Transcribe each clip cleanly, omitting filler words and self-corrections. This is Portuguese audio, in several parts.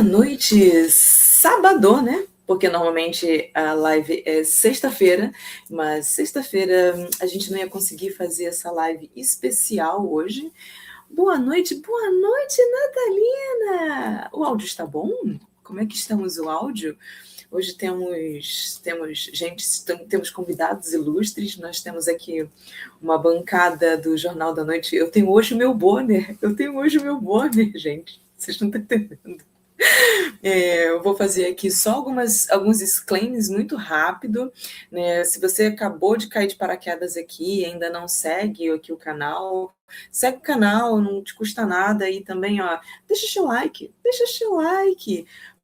noite, sábado, né? Porque normalmente a live é sexta-feira, mas sexta-feira a gente não ia conseguir fazer essa live especial hoje. Boa noite, Natalina! O áudio está bom? Como é que estamos o áudio? Hoje temos convidados ilustres, nós temos aqui uma bancada do Jornal da Noite. Eu tenho hoje o meu banner, gente. Vocês não estão entendendo. Eu vou fazer aqui só alguns disclaimers muito rápido, né? Se você acabou de cair de paraquedas aqui e ainda não segue aqui o canal, segue o canal, não te custa nada. E também, deixa seu like,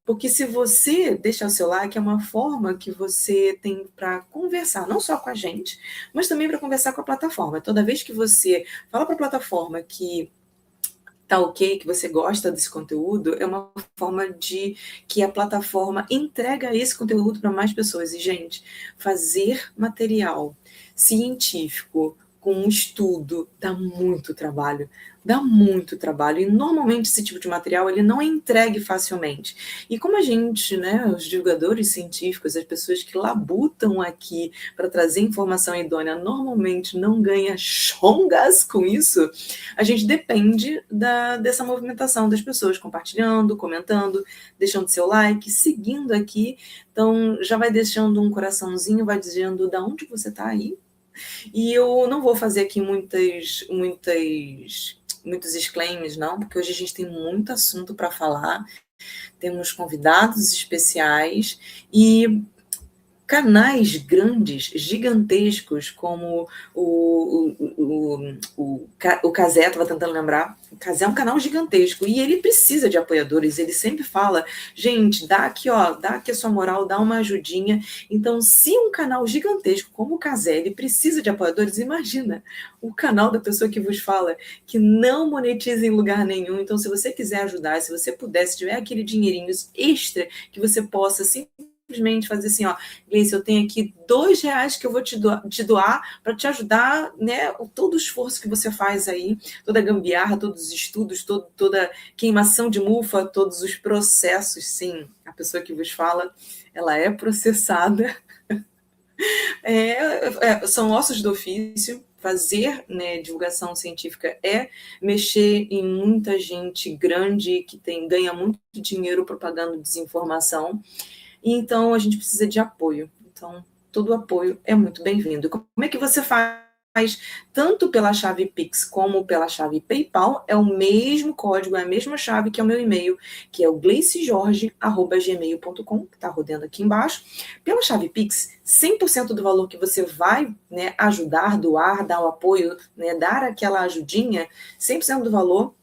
porque se você deixar o seu like, é uma forma que você tem para conversar, não só com a gente, mas também para conversar com a plataforma. Toda vez que você fala para a plataforma que tá ok, que você gosta desse conteúdo, é uma forma de que a plataforma entrega esse conteúdo para mais pessoas. E, gente, fazer material científico com um estudo dá muito trabalho. E normalmente esse tipo de material ele não é entregue facilmente. E como a gente, né, os divulgadores científicos, as pessoas que labutam aqui para trazer informação idônea, normalmente não ganha chongas com isso, a gente depende dessa movimentação das pessoas compartilhando, comentando, deixando seu like, seguindo aqui. Então, já vai deixando um coraçãozinho, vai dizendo de onde você está aí. E eu não vou fazer aqui muitos disclaimers, não, porque hoje a gente tem muito assunto para falar, temos convidados especiais e canais grandes, gigantescos, como o Cazé, estava tentando lembrar. O Cazé é um canal gigantesco e ele precisa de apoiadores. Ele sempre fala, gente, dá aqui a sua moral, dá uma ajudinha. Então, se um canal gigantesco como o Cazé, ele precisa de apoiadores, imagina o canal da pessoa que vos fala, que não monetiza em lugar nenhum. Então, se você quiser ajudar, se você puder, se tiver aquele dinheirinho extra que você possa simplesmente fazer assim, Gleice, eu tenho aqui R$2 que eu vou te doar para te ajudar, né? Todo o esforço que você faz aí, toda a gambiarra, todos os estudos, toda queimação de mufa, todos os processos, sim. A pessoa que vos fala, ela é processada. São ossos do ofício. Fazer, né, divulgação científica é mexer em muita gente grande que ganha muito dinheiro propagando desinformação. Então, a gente precisa de apoio. Então, todo apoio é muito bem-vindo. Como é que você faz? Tanto pela chave Pix como pela chave PayPal, é o mesmo código, é a mesma chave que é o meu e-mail, que é o gleicejorge@gmail.com, que está rodando aqui embaixo. Pela chave Pix, 100% do valor que você vai, né, ajudar, doar, dar o apoio, né, dar aquela ajudinha, 100% do valor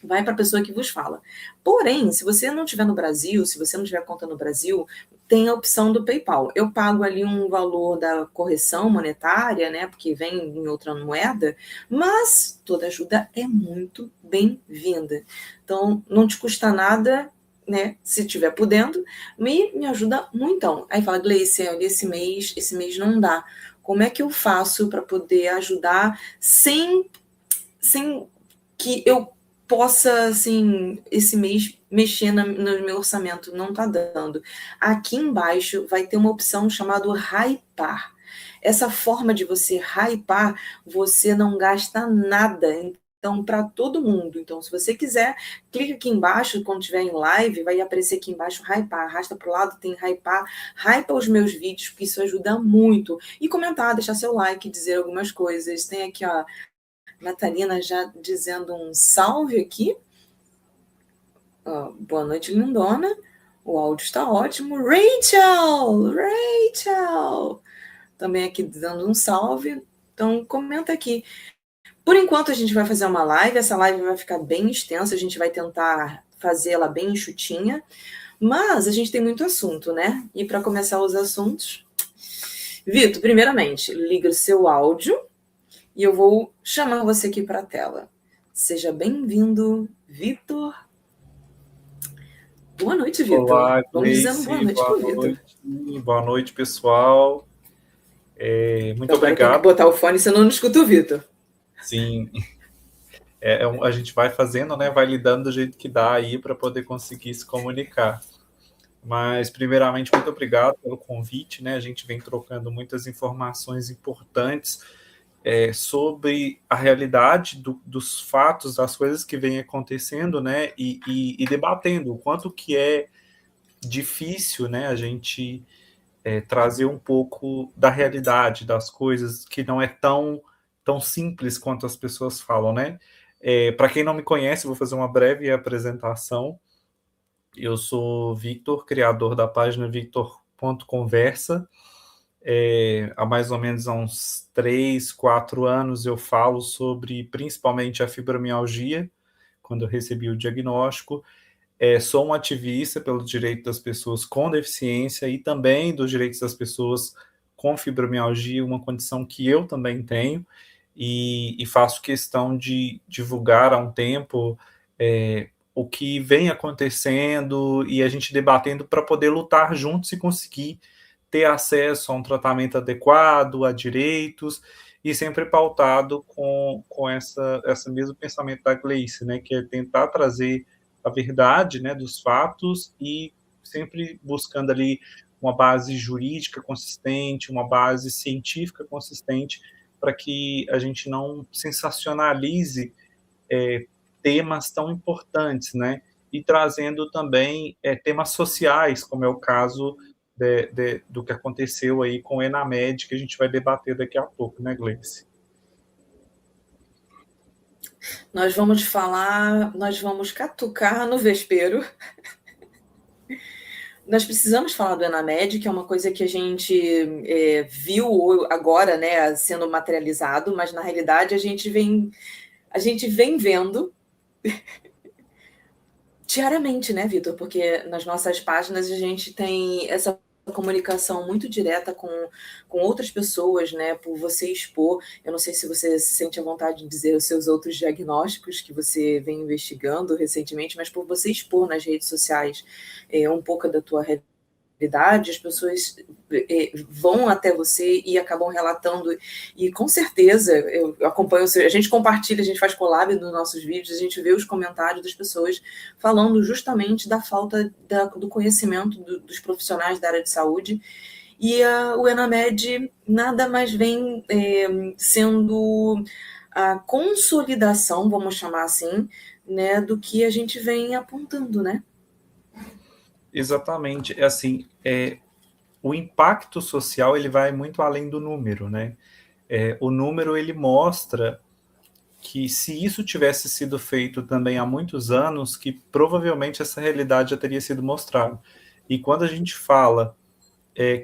vai para a pessoa que vos fala. Porém, se você não estiver no Brasil, se você não tiver conta no Brasil, tem a opção do PayPal. Eu pago ali um valor da correção monetária, né, porque vem em outra moeda, mas toda ajuda é muito bem-vinda. Então, não te custa nada, né, se estiver podendo, me ajuda muito. Aí fala, Gleice, olha, esse mês não dá. Como é que eu faço para poder ajudar sem que eu possa, assim, esse mês mexer no meu orçamento? Não está dando. Aqui embaixo vai ter uma opção chamada hypar. Essa forma de você hypar, você não gasta nada. Então, para todo mundo. Então, se você quiser, clica aqui embaixo, quando estiver em live, vai aparecer aqui embaixo hypar. Arrasta para o lado, tem hypar. Hypa os meus vídeos, porque isso ajuda muito. E comentar, deixar seu like, dizer algumas coisas. Tem aqui, Natalina já dizendo um salve aqui. Boa noite, lindona. O áudio está ótimo. Rachel! Também aqui dando um salve. Então, comenta aqui. Por enquanto, a gente vai fazer uma live. Essa live vai ficar bem extensa. A gente vai tentar fazê-la bem enxutinha. Mas a gente tem muito assunto, né? E para começar os assuntos... Vitor, primeiramente, liga o seu áudio. E eu vou chamar você aqui para a tela. Seja bem-vindo, Vitor. Boa noite, Vitor. Olá, vamos dizendo boa noite para o Vitor. Boa noite, pessoal. Muito obrigado. Eu tenho que botar o fone, senão eu não escuto o Vitor. Sim. A gente vai fazendo, né? Vai lidando do jeito que dá aí para poder conseguir se comunicar. Mas, primeiramente, muito obrigado pelo convite, né? A gente vem trocando muitas informações importantes sobre a realidade dos fatos, das coisas que vêm acontecendo, né? E debatendo o quanto que é difícil, né? A gente trazer um pouco da realidade das coisas que não é tão simples quanto as pessoas falam, né? Para quem não me conhece, vou fazer uma breve apresentação. Eu sou Victor, criador da página victor.conversa. Há mais ou menos uns 3, 4 anos eu falo sobre principalmente a fibromialgia, quando eu recebi o diagnóstico. Sou um ativista pelos direitos das pessoas com deficiência e também dos direitos das pessoas com fibromialgia, uma condição que eu também tenho, e faço questão de divulgar há um tempo o que vem acontecendo e a gente debatendo para poder lutar juntos e conseguir ter acesso a um tratamento adequado, a direitos, e sempre pautado com esse mesmo pensamento da Gleice, né, que é tentar trazer a verdade, né, dos fatos e sempre buscando ali uma base jurídica consistente, uma base científica consistente, para que a gente não sensacionalize temas tão importantes, né? E trazendo também temas sociais, como é o caso do que aconteceu aí com o Enamed, que a gente vai debater daqui a pouco, né, Gleice? Nós vamos catucar no vespeiro. Nós precisamos falar do Enamed, que é uma coisa que a gente viu agora, né, sendo materializado, mas na realidade a gente vem vendo diariamente, né, Vitor? Porque nas nossas páginas a gente tem essa comunicação muito direta com outras pessoas, né? Por você expor. Eu não sei se você se sente à vontade de dizer os seus outros diagnósticos que você vem investigando recentemente, mas por você expor nas redes sociais um pouco da tua realidade, as pessoas vão até você e acabam relatando, e com certeza eu acompanho, a gente compartilha, a gente faz collab nos nossos vídeos, a gente vê os comentários das pessoas falando justamente da falta do conhecimento dos profissionais da área de saúde, e o Enamed nada mais vem sendo a consolidação, vamos chamar assim, né, do que a gente vem apontando, né? Exatamente. O impacto social ele vai muito além do número, né? O número ele mostra que se isso tivesse sido feito também há muitos anos, que provavelmente essa realidade já teria sido mostrada. E quando a gente fala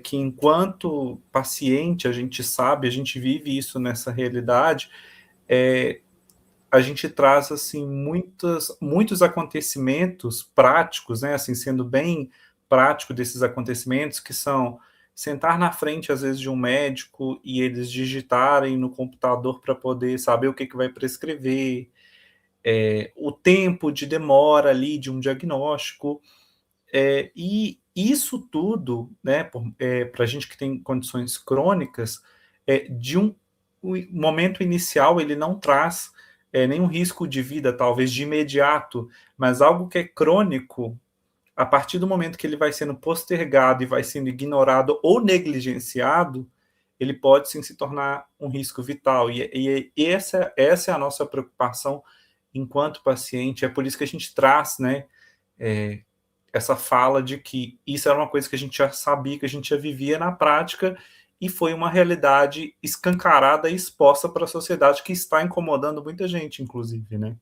que enquanto paciente a gente sabe, a gente vive isso nessa realidade, a gente traz assim muitos acontecimentos práticos, né? Assim, sendo bem prático desses acontecimentos, que são sentar na frente às vezes de um médico e eles digitarem no computador para poder saber o que vai prescrever, o tempo de demora ali de um diagnóstico, e isso tudo, né, para a gente que tem condições crônicas, o momento inicial ele não traz nenhum risco de vida, talvez de imediato, mas algo que é crônico, a partir do momento que ele vai sendo postergado e vai sendo ignorado ou negligenciado, ele pode sim se tornar um risco vital. E essa é a nossa preocupação enquanto paciente, é por isso que a gente traz, né, essa fala de que isso era uma coisa que a gente já sabia, que a gente já vivia na prática, e foi uma realidade escancarada e exposta para a sociedade, que está incomodando muita gente, inclusive, né?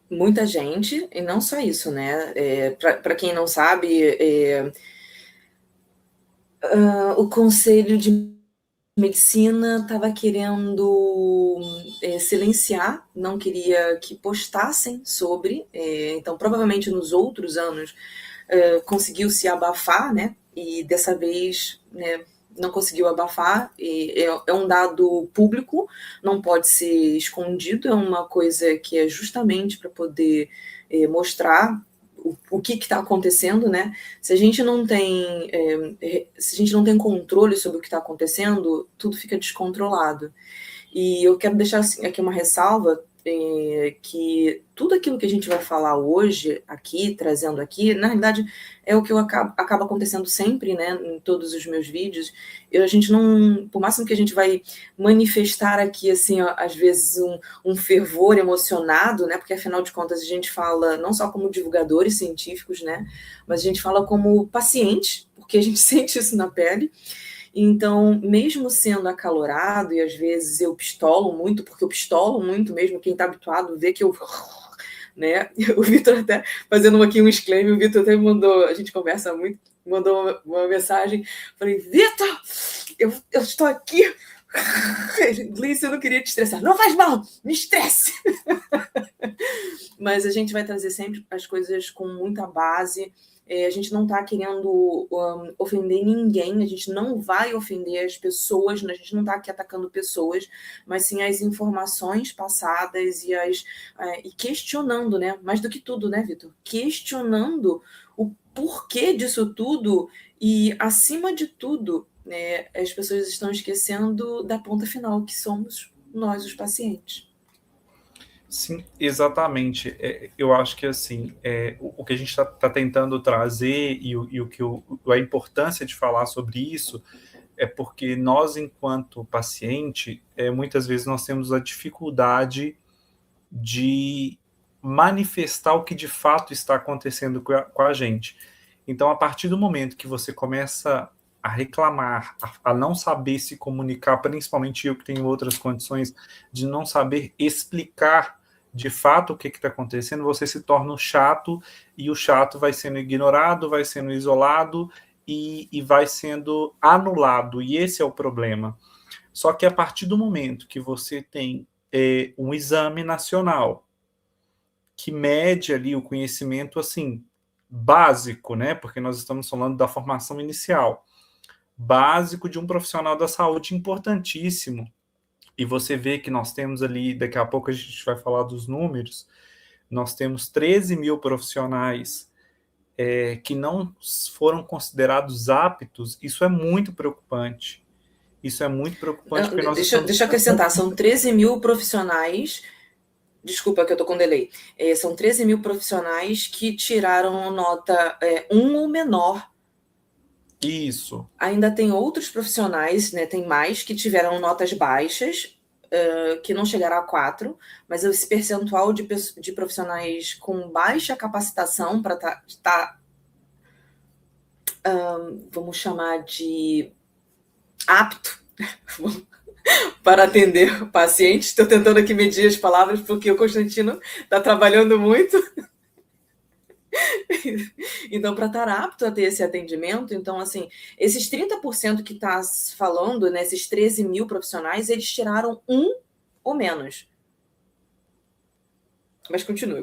Muita gente, e não só isso, né? Para quem não sabe, o Conselho de Medicina estava querendo silenciar, não queria que postassem sobre, então provavelmente nos outros anos conseguiu se abafar, né? E dessa vez, né, não conseguiu abafar, é um dado público, não pode ser escondido, é uma coisa que é justamente para poder mostrar o que está acontecendo, né? Se a gente não tem controle sobre o que está acontecendo, tudo fica descontrolado. E eu quero deixar assim, aqui uma ressalva, que tudo aquilo que a gente vai falar hoje, aqui, trazendo aqui, na realidade, é o que acaba acontecendo sempre, né, em todos os meus vídeos. A gente não, por máximo que a gente vai manifestar aqui, assim, ó, às vezes um fervor emocionado, né, porque afinal de contas a gente fala não só como divulgadores científicos, né, mas a gente fala como paciente, porque a gente sente isso na pele. Então, mesmo sendo acalorado, e às vezes eu pistolo muito, porque eu pistolo muito mesmo, quem está habituado vê que eu... Né? O Vitor até, fazendo aqui um exclaim, o Vitor até mandou, a gente conversa muito, mandou uma mensagem, falei, Vitor, eu estou aqui, Gleice, eu não queria te estressar, não faz mal, me estresse. Mas a gente vai trazer sempre as coisas com muita base. A gente não está querendo ofender ninguém, a gente não vai ofender as pessoas, a gente não está aqui atacando pessoas, mas sim as informações passadas e questionando, né? Mais do que tudo, né, Vitor? Questionando o porquê disso tudo e, acima de tudo, né, as pessoas estão esquecendo da ponta final, que somos nós, os pacientes. Sim, exatamente. Eu acho que assim, o que a gente está tentando trazer e a importância de falar sobre isso é porque nós, enquanto paciente, muitas vezes nós temos a dificuldade de manifestar o que de fato está acontecendo com a gente. Então, a partir do momento que você começa a reclamar, a não saber se comunicar, principalmente eu que tenho outras condições de não saber explicar de fato o que está acontecendo, você se torna um chato, e o chato vai sendo ignorado, vai sendo isolado e vai sendo anulado, e esse é o problema. Só que a partir do momento que você tem um exame nacional que mede ali o conhecimento assim básico, né? Porque nós estamos falando da formação inicial, básico de um profissional da saúde, importantíssimo. E você vê que nós temos ali, daqui a pouco a gente vai falar dos números, nós temos 13 mil profissionais que não foram considerados aptos. Isso é muito preocupante. Isso é muito preocupante, porque nós Deixa eu acrescentar, são 13 mil profissionais, desculpa que eu tô com delay, são 13 mil profissionais que tiraram nota 1 ou menor. Isso. Ainda tem outros profissionais, né, tem mais, que tiveram notas baixas, que não chegaram a 4, mas esse percentual de profissionais com baixa capacitação para vamos chamar de apto para atender pacientes. Estou tentando aqui medir as palavras, porque o Constantino está trabalhando muito. Então, para estar apto a ter esse atendimento, então, assim, esses 30% que está falando, né, esses 13 mil profissionais, eles tiraram 1 ou menos. Mas continua.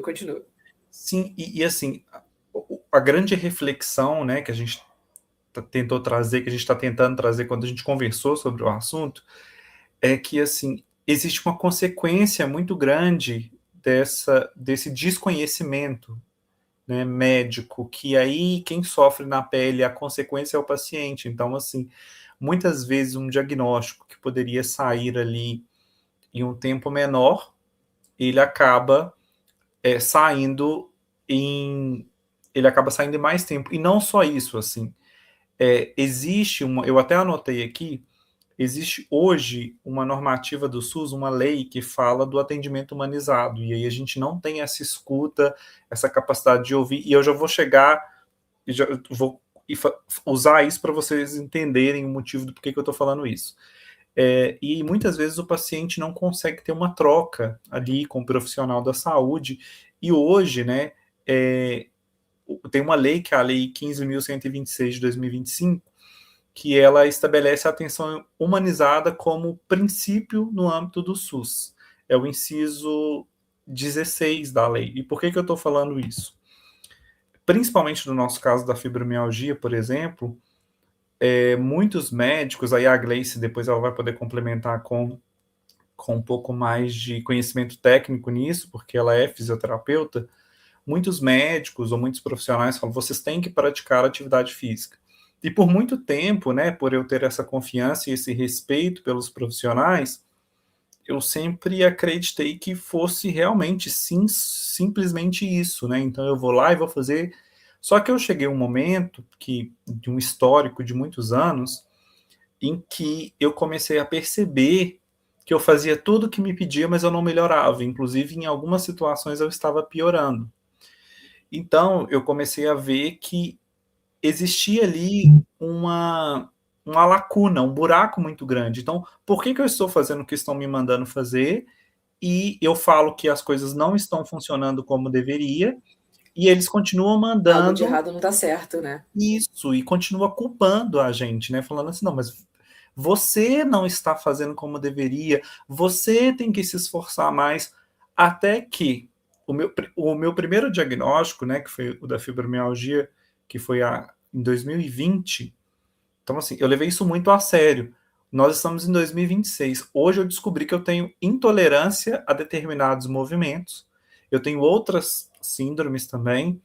Sim, e assim, a grande reflexão, né, que a gente tentou trazer, que a gente está tentando trazer quando a gente conversou sobre o assunto, é que, assim, existe uma consequência muito grande desse desconhecimento, né, médico, que aí quem sofre na pele, a consequência é o paciente. Então, assim, muitas vezes um diagnóstico que poderia sair ali em um tempo menor, ele acaba saindo em mais tempo. E não só isso, assim, existe eu até anotei aqui, existe hoje uma normativa do SUS, uma lei que fala do atendimento humanizado, e aí a gente não tem essa escuta, essa capacidade de ouvir, e eu já vou chegar, e já vou usar isso para vocês entenderem o motivo do porquê que eu estou falando isso. E muitas vezes o paciente não consegue ter uma troca ali com o profissional da saúde, e hoje, né, tem uma lei, que é a Lei 15.126 de 2025, que ela estabelece a atenção humanizada como princípio no âmbito do SUS. É o inciso 16 da lei. E por que eu estou falando isso? Principalmente no nosso caso da fibromialgia, por exemplo, muitos médicos, aí a Gleice depois ela vai poder complementar com um pouco mais de conhecimento técnico nisso, porque ela é fisioterapeuta. muitos médicos ou muitos profissionais falam, vocês têm que praticar atividade física. E por muito tempo, né, por eu ter essa confiança e esse respeito pelos profissionais, eu sempre acreditei que fosse realmente, sim, simplesmente isso, né? Então eu vou lá e vou fazer. Só que eu cheguei a um momento de um histórico de muitos anos, em que eu comecei a perceber que eu fazia tudo o que me pedia, mas eu não melhorava. Inclusive, em algumas situações eu estava piorando. Então, eu comecei a ver que existia ali uma lacuna, um buraco muito grande. Então, por que eu estou fazendo o que estão me mandando fazer e eu falo que as coisas não estão funcionando como deveria e eles continuam Algo de mandando errado não tá certo, né? isso e continua culpando a gente, né? Falando assim, não, mas você não está fazendo como deveria, você tem que se esforçar mais, até que o meu primeiro diagnóstico, né, que foi o da fibromialgia, que foi em 2020, então assim, eu levei isso muito a sério. Nós estamos em 2026. Hoje eu descobri que eu tenho intolerância a determinados movimentos, eu tenho outras síndromes também,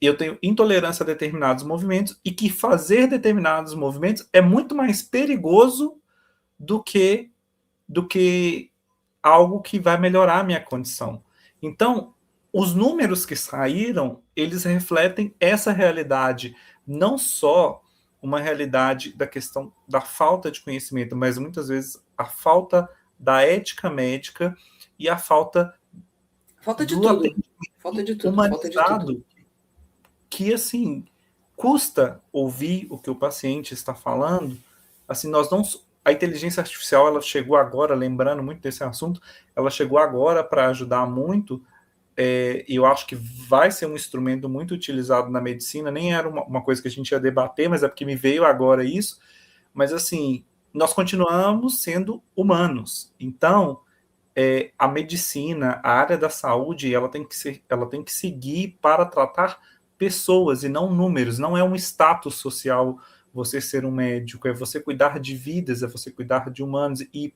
eu tenho intolerância a determinados movimentos e que fazer determinados movimentos é muito mais perigoso do que do que algo que vai melhorar a minha condição. Então, os números que saíram, eles refletem essa realidade, não só uma realidade da questão da falta de conhecimento, mas muitas vezes a falta da ética médica e a falta Falta de do tudo. atendimento Falta de tudo, falta de tudo. humanizado que, assim, custa ouvir o que o paciente está falando. Assim, nós não... A inteligência artificial, ela chegou agora, lembrando muito desse assunto, ela chegou agora para ajudar muito, e eu acho que vai ser um instrumento muito utilizado na medicina, nem era uma coisa que a gente ia debater, mas é porque me veio agora isso, mas assim, nós continuamos sendo humanos, então a medicina, a área da saúde, ela tem que seguir para tratar pessoas e não números. Não é um status social você ser um médico, é você cuidar de vidas, é você cuidar de humanos. E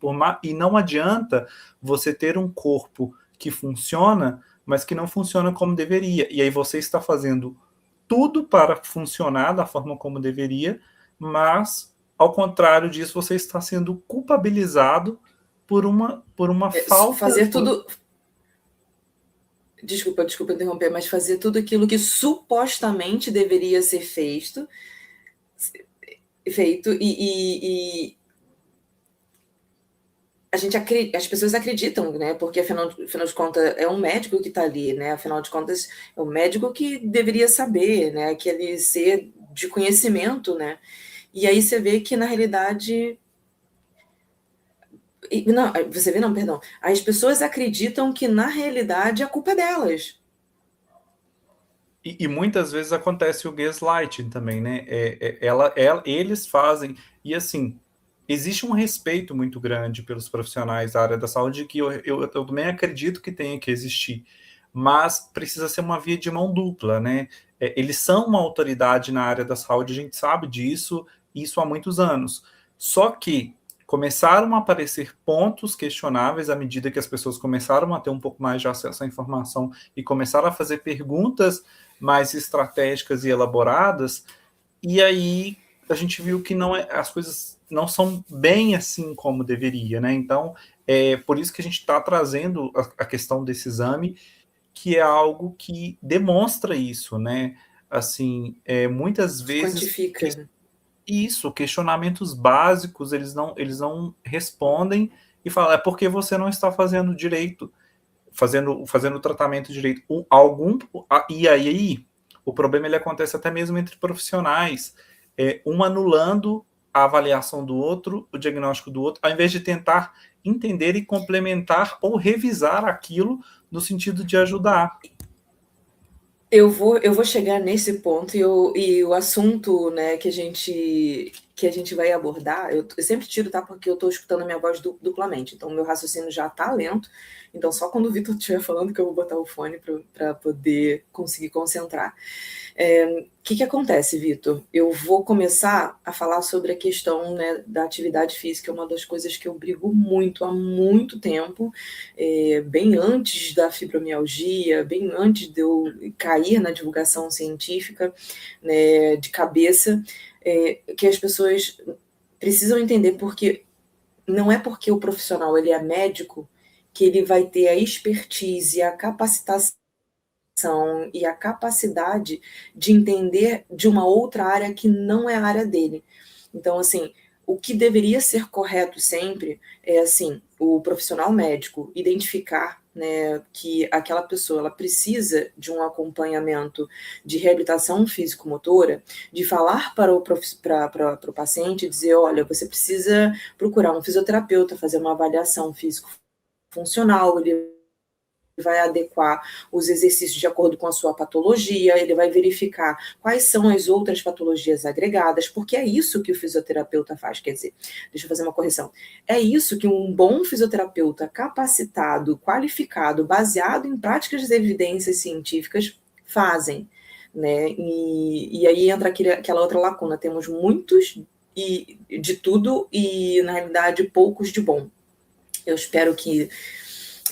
não adianta você ter um corpo que funciona, mas que não funciona como deveria. E aí você está fazendo tudo para funcionar da forma como deveria, mas, ao contrário disso, você está sendo culpabilizado por uma falta. Fazer tudo. Desculpa interromper, mas fazer tudo aquilo que supostamente deveria ser feito e as pessoas acreditam, né? Porque afinal de contas é um médico que está ali, né? Afinal de contas é um médico que deveria saber, né? Aquele ser de conhecimento, né? E aí você vê que na realidade não, você vê, não, perdão. As pessoas acreditam que na realidade a culpa é delas. E muitas vezes acontece o gaslighting também, né? Eles fazem. E assim, existe um respeito muito grande pelos profissionais da área da saúde que eu também acredito que tenha que existir. Mas precisa ser uma via de mão dupla, né? Eles são uma autoridade na área da saúde, a gente sabe disso, isso há muitos anos. Só que começaram a aparecer pontos questionáveis à medida que as pessoas começaram a ter um pouco mais de acesso à informação e começaram a fazer perguntas mais estratégicas e elaboradas, e aí a gente viu que as coisas não são bem assim como deveria, né? Então, é por isso que a gente está trazendo a questão desse exame, que é algo que demonstra isso, né? Assim, muitas vezes Quantifica. isso, questionamentos básicos, eles não respondem e falam, é porque você não está fazendo direito, fazendo o tratamento direito. E aí, o problema ele acontece até mesmo entre profissionais, um anulando a avaliação do outro, o diagnóstico do outro, ao invés de tentar entender e complementar ou revisar aquilo no sentido de ajudar. Eu vou chegar nesse ponto e o assunto, né, que a gente que a gente vai abordar, eu sempre tiro, tá? Porque eu estou escutando a minha voz duplamente, então o meu raciocínio já está lento, então só quando o Vitor estiver falando que eu vou botar o fone para poder conseguir concentrar. O que acontece, Vitor? Eu vou começar a falar sobre a questão, né, da atividade física, é uma das coisas que eu brigo muito há muito tempo, bem antes da fibromialgia, bem antes de eu cair na divulgação científica, né, de cabeça, que as pessoas precisam entender, porque não é porque o profissional ele é médico que ele vai ter a expertise, a capacitação e a capacidade de entender de uma outra área que não é a área dele. Então, assim, o que deveria ser correto sempre é, assim, o profissional médico identificar, né, que aquela pessoa ela precisa de um acompanhamento de reabilitação físico-motora, de falar para o paciente, dizer, olha, você precisa procurar um fisioterapeuta, fazer uma avaliação físico-funcional, ele vai adequar os exercícios de acordo com a sua patologia, ele vai verificar quais são as outras patologias agregadas, porque é isso que o fisioterapeuta faz, quer dizer, deixa eu fazer uma correção, é isso que um bom fisioterapeuta capacitado, qualificado, baseado em práticas de evidências científicas fazem, né, e aí entra aquela outra lacuna, temos muitos de tudo e, na realidade, poucos de bom. Eu espero que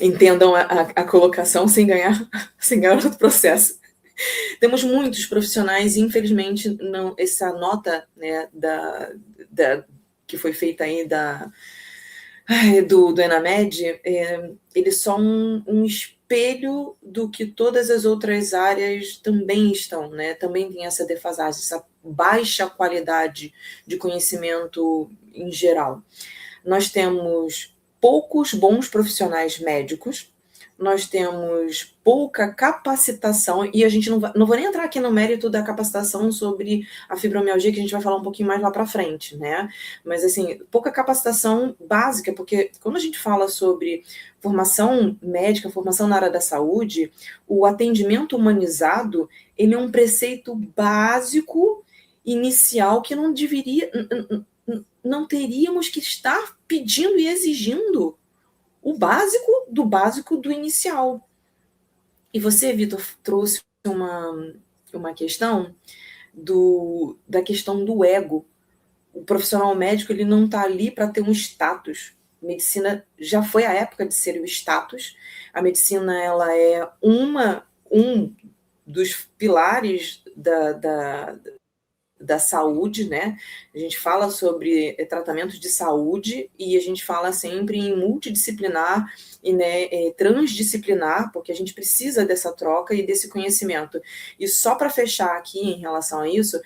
entendam a colocação sem ganhar outro processo. Temos muitos profissionais e, infelizmente, não, essa nota, né, que foi feita aí do Enamed, eles são um espelho do que todas as outras áreas também estão, né? Também tem essa defasagem, essa baixa qualidade de conhecimento em geral. Nós temos poucos bons profissionais médicos, nós temos pouca capacitação, e a gente não vou nem entrar aqui no mérito da capacitação sobre a fibromialgia, que a gente vai falar um pouquinho mais lá para frente, né? Mas, assim, pouca capacitação básica, porque quando a gente fala sobre formação médica, formação na área da saúde, o atendimento humanizado, ele é um preceito básico, inicial, que não teríamos que estar pedindo e exigindo o básico do inicial. E você, Vitor, trouxe uma questão da questão do ego. O profissional médico ele não está ali para ter um status. A medicina já foi a época de ser o status. A medicina ela é um dos pilares da saúde, né? A gente fala sobre tratamentos de saúde e a gente fala sempre em multidisciplinar e, né, transdisciplinar, porque a gente precisa dessa troca e desse conhecimento. E só para fechar aqui em relação a isso,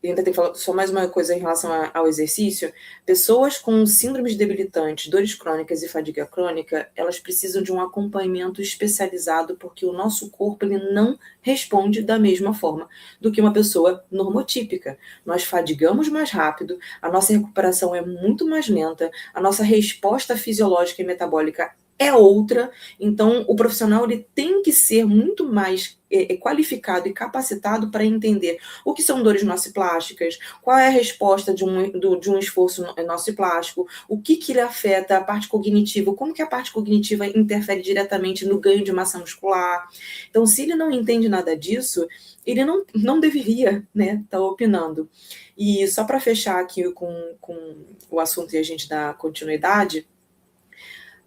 ainda tem que falar só mais uma coisa em relação ao exercício. Pessoas com síndromes debilitantes, dores crônicas e fadiga crônica, elas precisam de um acompanhamento especializado, porque o nosso corpo ele não responde da mesma forma do que uma pessoa normotípica. Nós fadigamos mais rápido, a nossa recuperação é muito mais lenta, a nossa resposta fisiológica e metabólica é outra, então o profissional ele tem que ser muito mais qualificado e capacitado para entender o que são dores nociplásticas, qual é a resposta de um esforço nociplástico, o que ele afeta a parte cognitiva, como que a parte cognitiva interfere diretamente no ganho de massa muscular. Então, se ele não entende nada disso, ele não deveria, né, estar opinando. E só para fechar aqui com o assunto e a gente dar continuidade,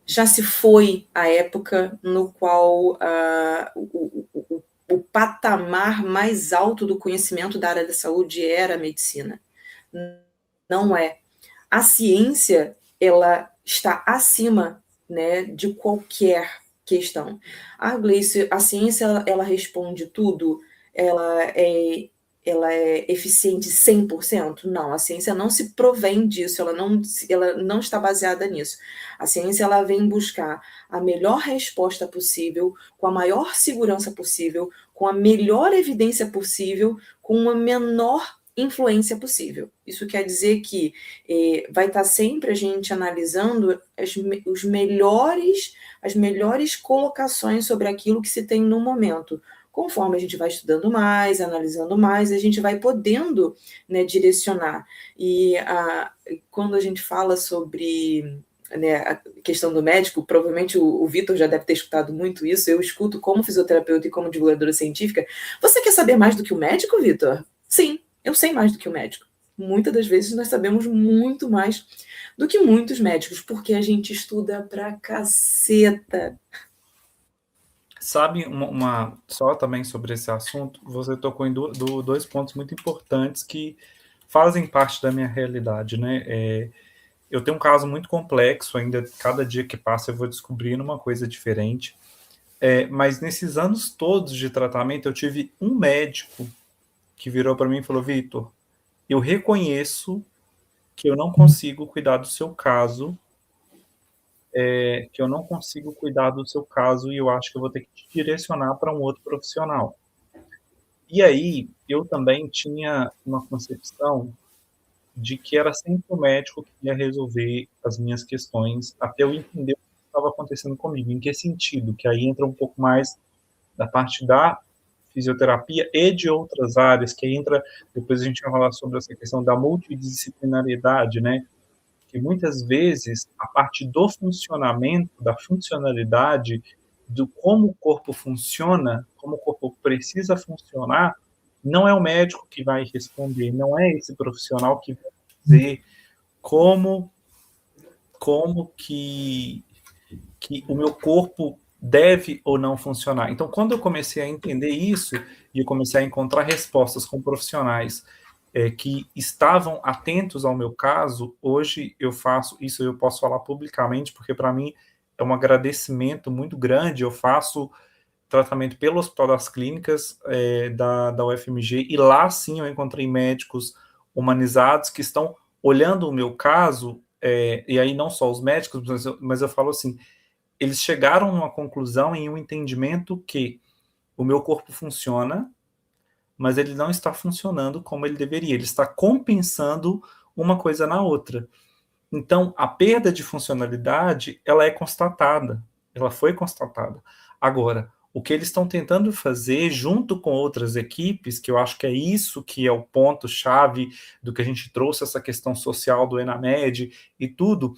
já se foi a época no qual o patamar mais alto do conhecimento da área da saúde era a medicina. Não é. A ciência, ela está acima, né, de qualquer questão. Gleice, a ciência, ela responde tudo? Ela é eficiente 100%? Não, a ciência não se provém disso, ela não está baseada nisso. A ciência ela vem buscar a melhor resposta possível, com a maior segurança possível, com a melhor evidência possível, com a menor influência possível. Isso quer dizer que vai estar sempre a gente analisando as melhores colocações sobre aquilo que se tem no momento, conforme a gente vai estudando mais, analisando mais, a gente vai podendo, né, direcionar. E quando a gente fala sobre, né, a questão do médico, provavelmente o Vitor já deve ter escutado muito isso, eu escuto como fisioterapeuta e como divulgadora científica. Você quer saber mais do que o médico, Vitor? Sim, eu sei mais do que o médico. Muitas das vezes nós sabemos muito mais do que muitos médicos, porque a gente estuda pra caceta. Sabe, só também sobre esse assunto, você tocou em dois pontos muito importantes que fazem parte da minha realidade, né? Eu tenho um caso muito complexo, ainda cada dia que passa eu vou descobrindo uma coisa diferente, mas nesses anos todos de tratamento eu tive um médico que virou para mim e falou: Vitor, eu reconheço que eu não consigo cuidar do seu caso, e eu acho que eu vou ter que te direcionar para um outro profissional. E aí, eu também tinha uma concepção de que era sempre o médico que ia resolver as minhas questões, até eu entender o que estava acontecendo comigo. Em que sentido? Que aí entra um pouco mais da parte da fisioterapia e de outras áreas, que entra, depois a gente vai falar sobre essa questão da multidisciplinaridade, né? Que muitas vezes a parte do funcionamento, da funcionalidade, do como o corpo funciona, como o corpo precisa funcionar, não é o médico que vai responder, não é esse profissional que vai dizer como que o meu corpo deve ou não funcionar. Então, quando eu comecei a entender isso e eu comecei a encontrar respostas com profissionais que estavam atentos ao meu caso, hoje eu faço isso, eu posso falar publicamente, porque para mim é um agradecimento muito grande. Eu faço tratamento pelo Hospital das Clínicas da UFMG, e lá sim eu encontrei médicos humanizados que estão olhando o meu caso, e aí não só os médicos, mas eu falo assim, eles chegaram numa conclusão, em um entendimento que o meu corpo funciona, mas ele não está funcionando como ele deveria, ele está compensando uma coisa na outra. Então, a perda de funcionalidade, ela é constatada, ela foi constatada. Agora, o que eles estão tentando fazer, junto com outras equipes, que eu acho que é isso que é o ponto-chave do que a gente trouxe, essa questão social do ENAMED e tudo,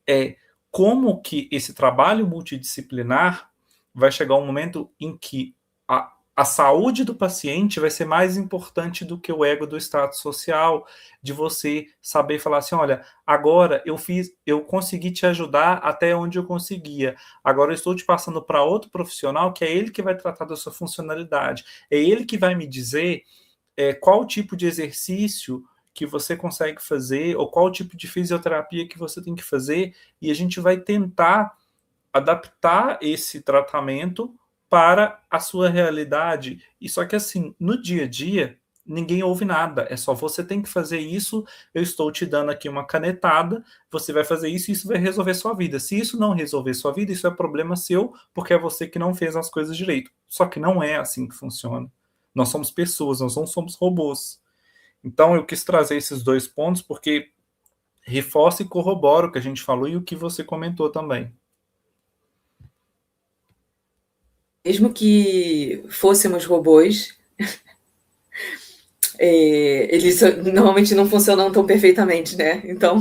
é como que esse trabalho multidisciplinar vai chegar um momento em que a saúde do paciente vai ser mais importante do que o ego do status social, de você saber falar assim, olha, agora eu consegui te ajudar até onde eu conseguia, agora eu estou te passando para outro profissional, que é ele que vai tratar da sua funcionalidade, é ele que vai me dizer qual tipo de exercício que você consegue fazer, ou qual tipo de fisioterapia que você tem que fazer, e a gente vai tentar adaptar esse tratamento para a sua realidade. E só que assim, no dia a dia, ninguém ouve nada. É só você tem que fazer isso, eu estou te dando aqui uma canetada, você vai fazer isso e isso vai resolver sua vida. Se isso não resolver sua vida, isso é problema seu, porque é você que não fez as coisas direito. Só que não é assim que funciona. Nós somos pessoas, nós não somos robôs. Então eu quis trazer esses dois pontos porque reforça e corrobora o que a gente falou e o que você comentou também. Mesmo que fôssemos robôs, eles normalmente não funcionam tão perfeitamente, né? Então,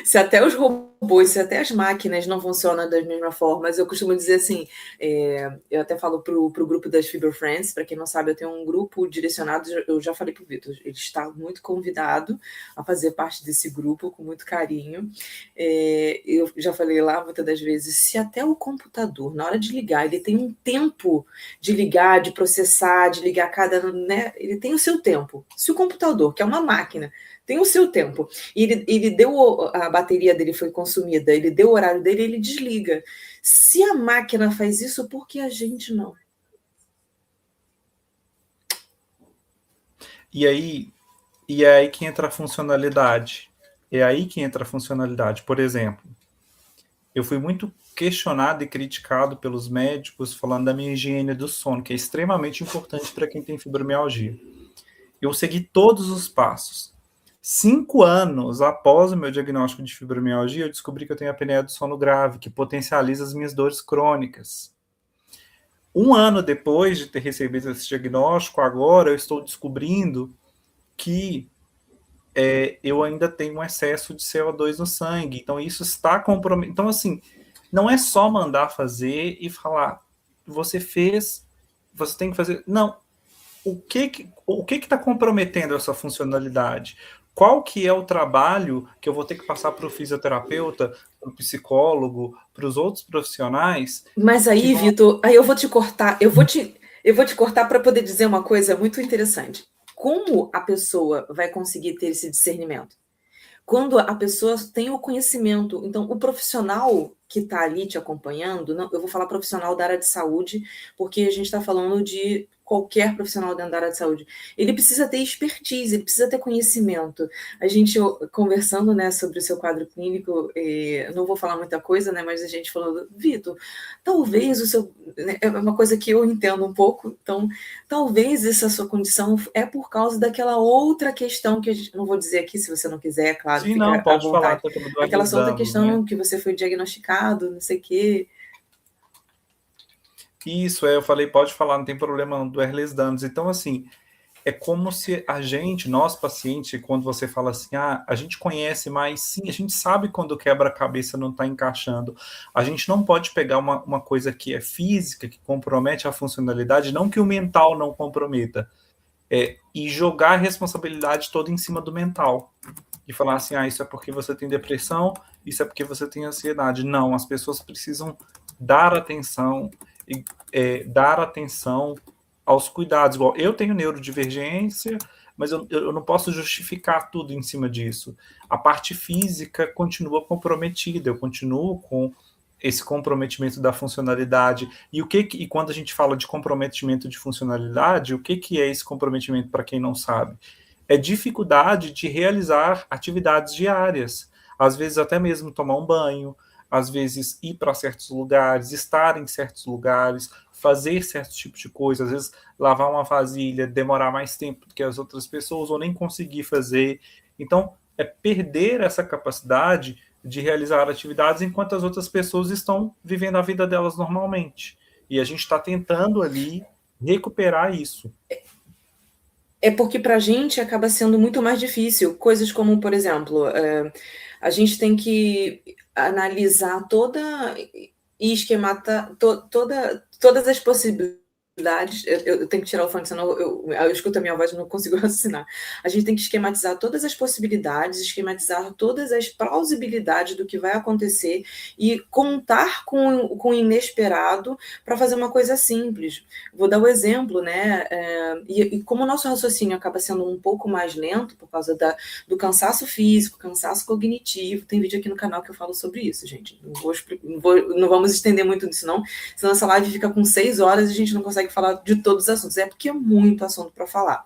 se até os robôs, se até as máquinas não funcionam da mesma forma, mas eu costumo dizer assim, eu até falo pro grupo das Fiber Friends, para quem não sabe, eu tenho um grupo direcionado, eu já falei pro Vitor, ele está muito convidado a fazer parte desse grupo, com muito carinho. Eu já falei lá muitas das vezes, se até o computador, na hora de ligar, ele tem um tempo de ligar, de processar, de ligar cada, né? Ele tem o seu tempo. Se o computador, que é uma máquina, tem o seu tempo, e ele deu, a bateria dele foi consumida, ele deu o horário dele, ele desliga. Se a máquina faz isso, por que a gente não? E aí é aí que entra a funcionalidade. É aí que entra a funcionalidade. Por exemplo, eu fui muito questionado e criticado pelos médicos falando da minha higiene do sono, que é extremamente importante para quem tem fibromialgia. Eu segui todos os passos. 5 anos após o meu diagnóstico de fibromialgia, eu descobri que eu tenho apneia do sono grave, que potencializa as minhas dores crônicas. Um ano depois de ter recebido esse diagnóstico, agora eu estou descobrindo que eu ainda tenho um excesso de CO2 no sangue. Então, isso está comprometido. Então, assim, não é só mandar fazer e falar, você fez, você tem que fazer. Não. O que está comprometendo essa funcionalidade? Qual que é o trabalho que eu vou ter que passar para o fisioterapeuta, para o psicólogo, para os outros profissionais Mas que aí, vão... Vitor, aí eu vou te cortar, eu vou te cortar para poder dizer uma coisa muito interessante. Como a pessoa vai conseguir ter esse discernimento? Quando a pessoa tem o conhecimento. Então, o profissional que está ali te acompanhando, não, eu vou falar profissional da área de saúde, porque a gente está falando de qualquer profissional dentro da área de saúde. Ele precisa ter expertise, ele precisa ter conhecimento. A gente conversando, né, sobre o seu quadro clínico, não vou falar muita coisa, né, mas a gente falou, Vitor, talvez o seu... Né, é uma coisa que eu entendo um pouco, então talvez essa sua condição é por causa daquela outra questão que a gente, não vou dizer aqui, se você não quiser, claro, Sim, não, fica à pode falar, vontade. tá tudo Aquela sua outra danos, né? questão que você foi diagnosticado, não sei o quê. Isso, eu falei, pode falar, não tem problema não, do Ehlers Danlos. Então, assim, é como se a gente, nós pacientes, quando você fala assim, a gente conhece mais, sim, a gente sabe quando o quebra-cabeça não está encaixando. A gente não pode pegar uma coisa que é física, que compromete a funcionalidade, não que o mental não comprometa, e jogar a responsabilidade toda em cima do mental. E falar assim, isso é porque você tem depressão, isso é porque você tem ansiedade. Não, as pessoas precisam dar atenção, dar atenção aos cuidados. Igual eu tenho neurodivergência, mas eu não posso justificar tudo em cima disso. A parte física continua comprometida, eu continuo com esse comprometimento da funcionalidade. E quando a gente fala de comprometimento de funcionalidade, o que é esse comprometimento para quem não sabe? É dificuldade de realizar atividades diárias. Às vezes até mesmo tomar um banho, às vezes ir para certos lugares, estar em certos lugares, fazer certos tipos de coisas, às vezes lavar uma vasilha, demorar mais tempo do que as outras pessoas, ou nem conseguir fazer. Então, é perder essa capacidade de realizar atividades enquanto as outras pessoas estão vivendo a vida delas normalmente. E a gente está tentando ali recuperar isso. É porque para a gente acaba sendo muito mais difícil. Coisas como, por exemplo, a gente tem que analisar e esquematar todas as possibilidades. Eu tenho que tirar o fone, senão eu escuto a minha voz e não consigo raciocinar. A gente tem que esquematizar todas as possibilidades, esquematizar todas as plausibilidades do que vai acontecer e contar com o inesperado para fazer uma coisa simples. Vou dar o exemplo, né? E como o nosso raciocínio acaba sendo um pouco mais lento por causa do cansaço físico, cansaço cognitivo, tem vídeo aqui no canal que eu falo sobre isso, gente. Não vamos estender muito nisso, não, senão essa live fica com 6 horas e a gente não consegue falar de todos os assuntos. É porque é muito assunto para falar.